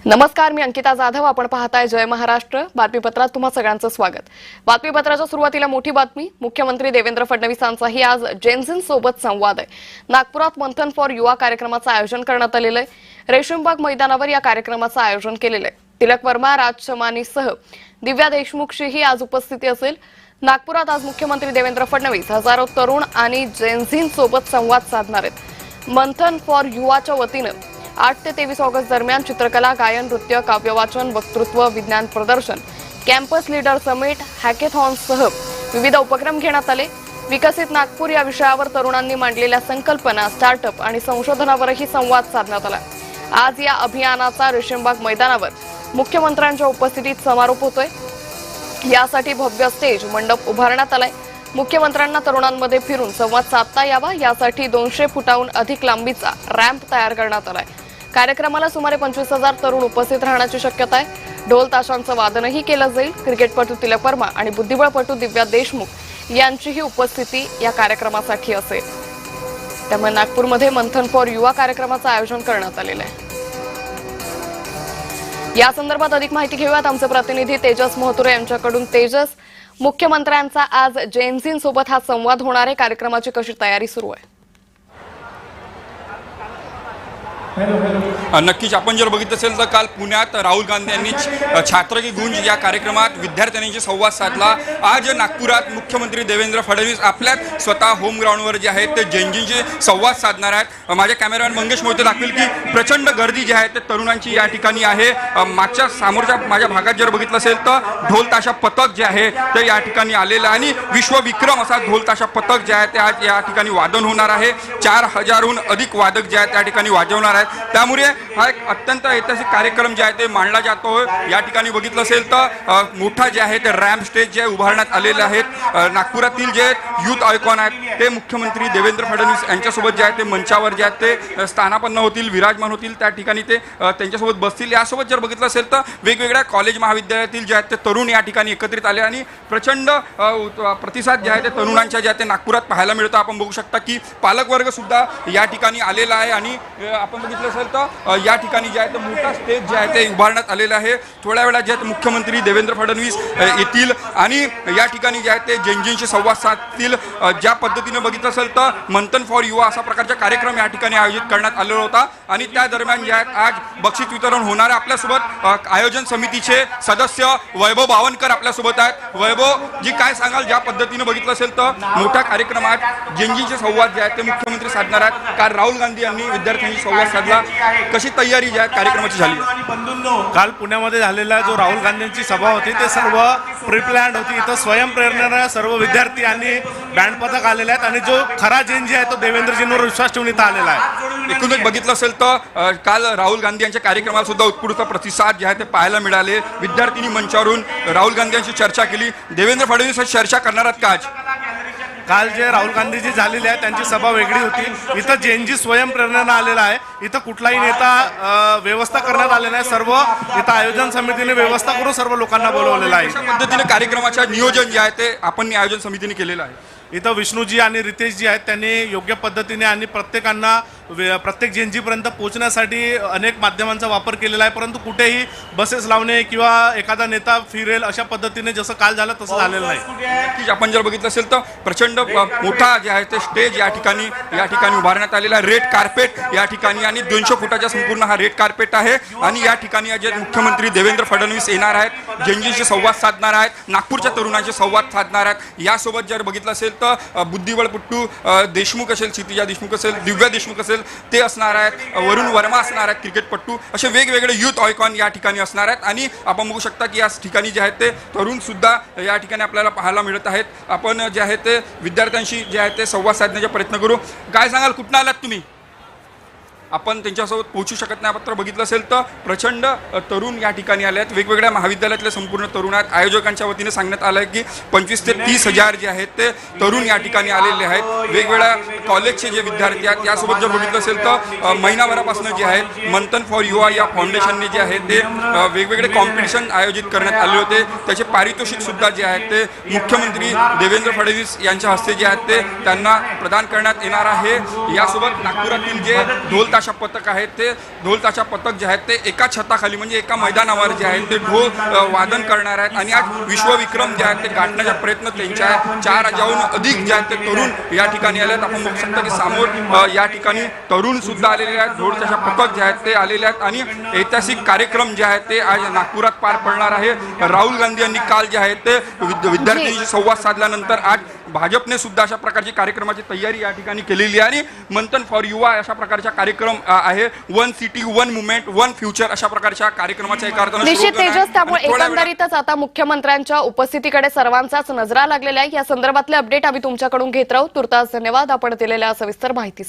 नमस्कार, मी अंकिता जाधव. आपण पाहताय जय महाराष्ट्र बातमीपत्रात तुम्हा सगळ्यांचं स्वागत. बातमीपत्राच्या सुरुवातीला मोठी बातमी. मुख्यमंत्री देवेंद्र फडणवीसांचाही आज जेनझिन सोबत संवाद आहे. नागपुरात मंथन फॉर युवा कार्यक्रमाचं आयोजन करण्यात आलेलं आहे. रेशीमबाग मैदानावर या कार्यक्रमाचं आयोजन केलेलं आहे. तिलक वर्मा, राज चमानीसह दिव्या देशमुखचीही आज उपस्थिती असेल. नागपुरात आज मुख्यमंत्री देवेंद्र फडणवीस हजारो तरुण आणि जेनझिन सोबत संवाद साधणार आहेत. मंथन फॉर युवाच्या वतीनं 8 ते 23 ऑगस्ट दरम्यान चित्रकला, गायन, नृत्य, काव्यवाचन, वक्तृत्व, विज्ञान प्रदर्शन, कॅम्पस लीडर समिट, हॅकेथॉनसह विविध उपक्रम घेण्यात आले. विकसित नागपूर या विषयावर तरुणांनी मांडलेल्या संकल्पना, स्टार्टअप आणि संशोधनावरही संवाद साधण्यात आला. आज या अभियानाचा रेशीमबाग मैदानावर मुख्यमंत्र्यांच्या उपस्थितीत समारोप होतोय. यासाठी भव्य स्टेज मंडप उभारण्यात आलाय. मुख्यमंत्र्यांना तरुणांमध्ये फिरून संवाद साधता यावा यासाठी 200 फुटाहून अधिक लांबीचा रॅम्प तयार करण्यात आलाय. कार्यक्रमाला सुमारे 25,000 तरुण उपस्थित राहण्याची शक्यता आहे. ढोल ताशांचं वादनही केलं जाईल. क्रिकेटपटू तिलक वर्मा आणि बुद्धिबळपटू दिव्या देशमुख यांचीही उपस्थिती या कार्यक्रमासाठी असेल. त्यामुळे नागपूरमध्ये मंथन फॉर युवा कार्यक्रमाचं आयोजन करण्यात आलेलं आहे. या संदर्भात अधिक माहिती घेऊयात आमचे प्रतिनिधी तेजस मोहतुरे यांच्याकडून. तेजस, मुख्यमंत्र्यांचा आज जेनझिन सोबत हा संवाद होणार आहे. कार्यक्रमाची कशी तयारी सुरू आहे? नक्कीच आपण जर बघितलं असेल तर काल पुण्यात राहुल गांधी यांनी छात्र की गुंज या कार्यक्रमात विद्यार्थ्यांशी संवाद साधला. आज नागपुरात मुख्यमंत्री देवेंद्र फडणवीस आपल्या स्वतः होम ग्राउंडवर जे आहे ते जेनझिनशी संवाद साधणार आहेत. माझ्या कॅमेरामॅन मंगेश मोहिते दाखवेल की प्रचंड गर्दी जी आहे ते तरुणांची या ठिकाणी आहे. मागच्या समोरच्या माझ्या भागात जर बघितलं असेल तर ढोल ताशा पथक जे आहे ते या ठिकाणी आलेलं आहे आणि विश्वविक्रम असा ढोल ताशा पथक जे आहे ते आज या ठिकाणी वादन होणार आहे. 4,000हून अधिक वादक जे आहेत त्या ठिकाणी वाजवणार आहेत. त्यामुळे हा एक अत्यंत ऐतिहासिक कार्यक्रम जे आहे ते मांडला जातो. या ठिकाणी बघितलं असेल तर मोठा जे आहे ते रॅम्प स्टेज जे उभारण्यात आलेले आहेत. नागपुरातील जे युथ आयकॉन आहेत ते मुख्यमंत्री देवेंद्र फडणवीस यांच्यासोबत जे आहे ते मंचावर जे आहेत ते स्थानापन्न होतील, विराजमान होतील. त्या ठिकाणी ते त्यांच्यासोबत बसतील. यासोबत जर बघितलं असेल तर वेगवेगळ्या कॉलेज महाविद्यालयातील जे आहेत ते तरुण या ठिकाणी एकत्रित आले आणि प्रचंड प्रतिसाद जे आहे ते तरुणांच्या जे आहे ते नागपुरात पाहायला मिळतं. आपण बघू शकता की पालकवर्ग सुद्धा या ठिकाणी आलेला आहे आणि आपण बघितलं असेल तर या ठिकाणी जे आहे ते मोठा स्टेज जे आहे ते उभारण्यात आलेलं आहे. थोड्या वेळात जे आहे मुख्यमंत्री देवेंद्र फडणवीस येतील आणि या ठिकाणी जे आहे ते जेनझिनशी संवाद साधतील. ज्या पद्धतीने बघितलं असेल तर मंथन फॉर युवा असा प्रकारचा कार्यक्रम या ठिकाणी आयोजित करण्यात आलेला होता आणि त्या दरम्यान जे आहेत आज बक्षीस वितरण होणार आहे. आपल्यासोबत आयोजन समितीचे सदस्य वैभव बावनकर आपल्यासोबत आहेत. वैभव जी, काय सांगाल, ज्या पद्धतीने बघितलं असेल तर मोठ्या कार्यक्रमात जेनझिनचे संवाद जे आहेत ते मुख्यमंत्री साधणार आहेत. काल राहुल गांधी यांनी विद्यार्थ्यांशी संवाद साधला. कशी तयारी जी आहे कार्यक्रमाची झाली? काल पुण्यामध्ये झालेला जो राहुल गांधींची सभा होती ते सर्व प्रीप्लॅन्ड होती. इथं स्वयंप्रेरणेनं सर्व विद्यार्थी आणि बँड पथक आलेले आहेत आणि जो खरा जेनजी आहे तो देवेंद्रजींवर विश्वास ठेवून इथं आलेला आहे. एकूणच बघितलं असेल तर काल राहुल गांधी यांच्या कार्यक्रमाला सुद्धा उत्स्फूर्त प्रतिसाद जे आहे ते पाहायला मिळाले. विद्यार्थ्यांनी मंचावरून राहुल गांधी यांची चर्चा केली. देवेंद्र फडणवीस चर्चा करणार आहेत का आज? काल जे राहुल गांधीजी झालेले आहेत त्यांची सभा वेगळी होती. इथं जेनजी स्वयंप्रेरणेनं आलेला आहे. इथं कुठलाही नेता व्यवस्था करण्यात आलेला आहे. सर्व इथं आयोजन समितीने व्यवस्था करून सर्व लोकांना बोलवलेलं आहे. अशा पद्धतीने कार्यक्रमाचं नियोजन जे आहे ते आपण आयोजन समितीने केलेलं आहे. इथं विष्णूजी आणि रितेशजी आहेत. त्यांनी योग्य पद्धतीने आणि प्रत्येकांना प्रत्येक जेनजीपर्यंत पोहोचण्यासाठी अनेक माध्यमांचा वापर केलेला आहे. परंतु कुठेही बसेस लावणे किंवा एखादा नेता फिरेल अशा पद्धतीने जसं काल झालं तसं झालेलं नाही. नक्कीच आपण जर बघितलं असेल तर प्रचंड मोठा जे आहे ते स्टेज या ठिकाणी उभारण्यात आलेला आहे. रेड कार्पेट या ठिकाणी आणि 200 फुटाचा संपूर्ण हा रेड कार्पेट आहे आणि या ठिकाणी जे मुख्यमंत्री देवेंद्र फडणवीस येणार आहेत, जेनजीशी संवाद साधणार आहेत, नागपूरच्या तरुणांशी संवाद साधणार आहेत. यासोबत जर बघितलं असेल तर बुद्धिबळपटू देशमुख असेल, क्षितिजा देशमुख असेल, दिव्या देशमुख असेल ते असणार आहेत, वरुण वर्मा असणार आहेत, क्रिकेटपटू, असे वेगवेगळे युथ आयकॉन या ठिकाणी असणार आहेत. आणि आपण बघू शकता की या ठिकाणी जे आहेत ते तरुण सुद्धा या ठिकाणी आपल्याला पाहायला मिळत आहेत. आपण जे आहे ते विद्यार्थ्यांशी जे आहे ते संवाद साधण्याचा प्रयत्न करू. काय सांगाल, कुठनं आलात तुम्ही? आपण त्यांच्यासोबत पोहोचू शकत नाही. मात्र बघितलं असेल तर प्रचंड तरुण या ठिकाणी आले आहेत. वेगवेगळ्या महाविद्यालयातले संपूर्ण तरुण आहेत. आयोजकांच्या वतीने सांगण्यात आलं आहे की 25 ते 30 हजार जे आहेत ते तरुण या ठिकाणी आलेले आहेत. वेगवेगळ्या कॉलेजचे जे विद्यार्थी आहेत यासोबत जर बघितलं असेल तर महिनाभरापासून जे आहेत मंथन फॉर युवा या फाउंडेशनने जे आहे ते वेगवेगळे कॉम्पिटिशन आयोजित करण्यात आले होते. त्याचे पारितोषिक सुद्धा जे आहेत ते मुख्यमंत्री देवेंद्र फडणवीस यांच्या हस्ते जे आहेत ते त्यांना प्रदान करण्यात येणार आहे. यासोबत नागपुरातील जे ढोल ताशा पथक आहेत ते ढोल ताशा पथक जे आहेत ते एका छताखाली म्हणजे एका मैदानावर जे आहेत ते ढोल वादन करणार आहेत आणि आज विश्वविक्रम जे आहेत ते गाठण्याचा प्रयत्न त्यांचा आहे. 4,000हून अधिक जे आहेत ते तरुण या ठिकाणी आले आहेत. आपण बघू शकता की समोर या ठिकाणी तरुण सुद्धा आलेले आहेत. ढोल ताशा पथक जे आहेत ते आलेले आहेत आणि ऐतिहासिक कार्यक्रम जे आहेत ते आज नागपुरात पार पडणार आहे. राहुल गांधी यांनी काल जे आहे ते विद्यार्थ्यांशी संवाद साधल्यानंतर आज भाजपने सुद्धा अशा प्रकारची कार्यक्रमाची तयारी या ठिकाणी केलेली आहे आणि मंथन फॉर युवा अशा प्रकारचा कार्यक्रम आहे. 1 सिटी 1 मुवमेंट 1 फ्युचर अशा प्रकारच्या कार्यक्रमाच्या एका अर्थाने निश्चित slogan आहे. तेजस, त्यामुळे आणि थोड्या वेळात एकंदरीतच आता मुख्यमंत्र्यांच्या उपस्थितीकडे सर्वांचाच नजरा लागलेला आहे. या संदर्भातले अपडेट आम्ही तुमच्याकडून घेत राहू. तुर्तास धन्यवाद आपण दिलेल्या सविस्तर माहितीसाठी.